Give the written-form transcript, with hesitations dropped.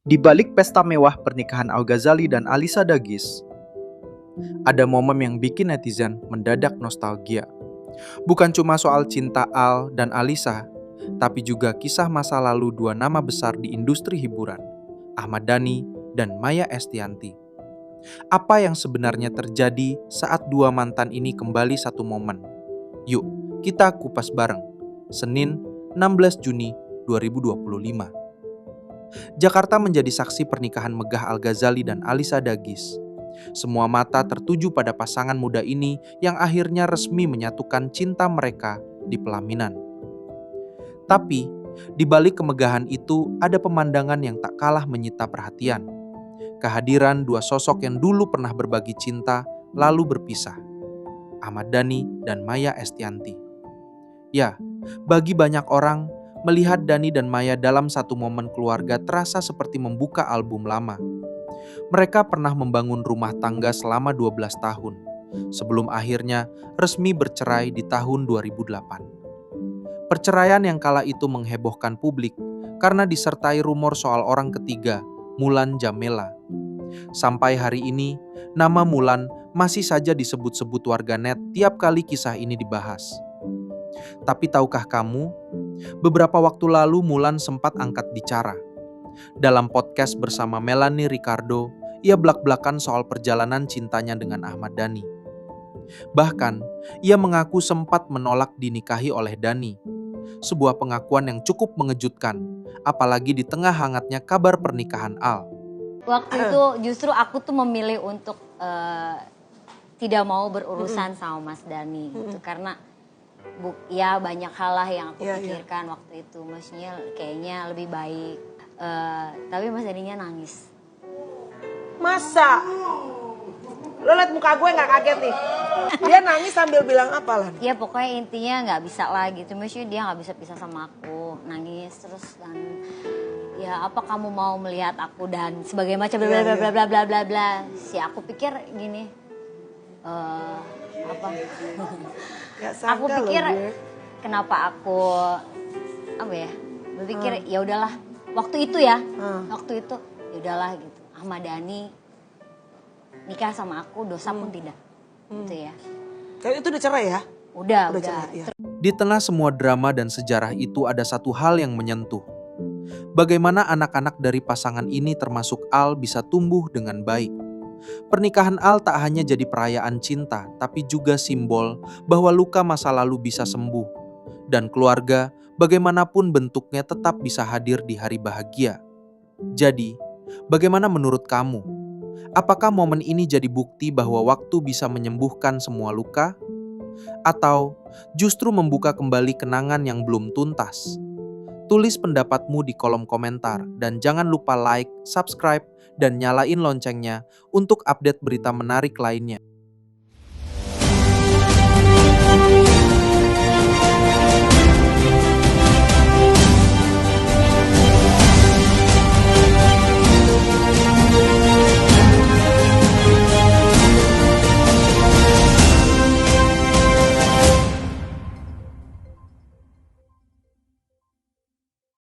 Di balik pesta mewah pernikahan Al-Ghazali dan Alisa Dagis, ada momen yang bikin netizen mendadak nostalgia. Bukan cuma soal cinta Al dan Alisa, tapi juga kisah masa lalu dua nama besar di industri hiburan, Ahmad Dhani dan Maya Estianty. Apa yang sebenarnya terjadi saat dua mantan ini kembali satu momen? Yuk, kita kupas bareng. Senin, 16 Juni 2025. Jakarta menjadi saksi pernikahan megah Al-Ghazali dan Alisa Dagis. Semua mata tertuju pada pasangan muda ini yang akhirnya resmi menyatukan cinta mereka di pelaminan. Tapi, di balik kemegahan itu ada pemandangan yang tak kalah menyita perhatian. Kehadiran dua sosok yang dulu pernah berbagi cinta lalu berpisah. Ahmad Dhani dan Maya Estianty. Ya, bagi banyak orang, melihat Dhani dan Maya dalam satu momen keluarga terasa seperti membuka album lama. Mereka pernah membangun rumah tangga selama 12 tahun, sebelum akhirnya resmi bercerai di tahun 2008. Perceraian yang kala itu menghebohkan publik karena disertai rumor soal orang ketiga, Mulan Jameela. Sampai hari ini, nama Mulan masih saja disebut-sebut warganet tiap kali kisah ini dibahas. Tapi tahukah kamu, beberapa waktu lalu Mulan sempat angkat bicara. Dalam podcast bersama Melanie Ricardo, ia blak-blakan soal perjalanan cintanya dengan Ahmad Dhani. Bahkan, ia mengaku sempat menolak dinikahi oleh Dhani. Sebuah pengakuan yang cukup mengejutkan, apalagi di tengah hangatnya kabar pernikahan Al. Waktu itu justru aku tuh memilih untuk tidak mau berurusan sama Mas Dhani gitu, karena ya banyak hal lah yang aku pikirkan waktu itu. Maksudnya kayaknya lebih baik. Tapi Mas Dhaninya nangis. Masa? Lo liat muka gue gak kaget nih? Dia nangis sambil bilang apa lah? Ya pokoknya intinya gak bisa lah gitu. Maksudnya dia gak bisa pisah sama aku. Nangis terus dan ya apa kamu mau melihat aku dan sebagai macam bla bla bla bla bla bla bla. Si aku pikir gini. Apa? Aku pikir kenapa aku apa ya? Berpikir ya udahlah. Waktu itu ya. Waktu itu ya udahlah gitu. Ahmad Dhani nikah sama aku, dosa pun tidak. Gitu ya. Itu udah cerai ya? Udah. Cerai, ya. Di tengah semua drama dan sejarah itu ada satu hal yang menyentuh. Bagaimana anak-anak dari pasangan ini termasuk Al bisa tumbuh dengan baik. Pernikahan Al tak hanya jadi perayaan cinta, tapi juga simbol bahwa luka masa lalu bisa sembuh. Dan keluarga, bagaimanapun bentuknya tetap bisa hadir di hari bahagia. Jadi, bagaimana menurut kamu? Apakah momen ini jadi bukti bahwa waktu bisa menyembuhkan semua luka? Atau justru membuka kembali kenangan yang belum tuntas? Tulis pendapatmu di kolom komentar dan jangan lupa like, subscribe, dan nyalain loncengnya untuk update berita menarik lainnya.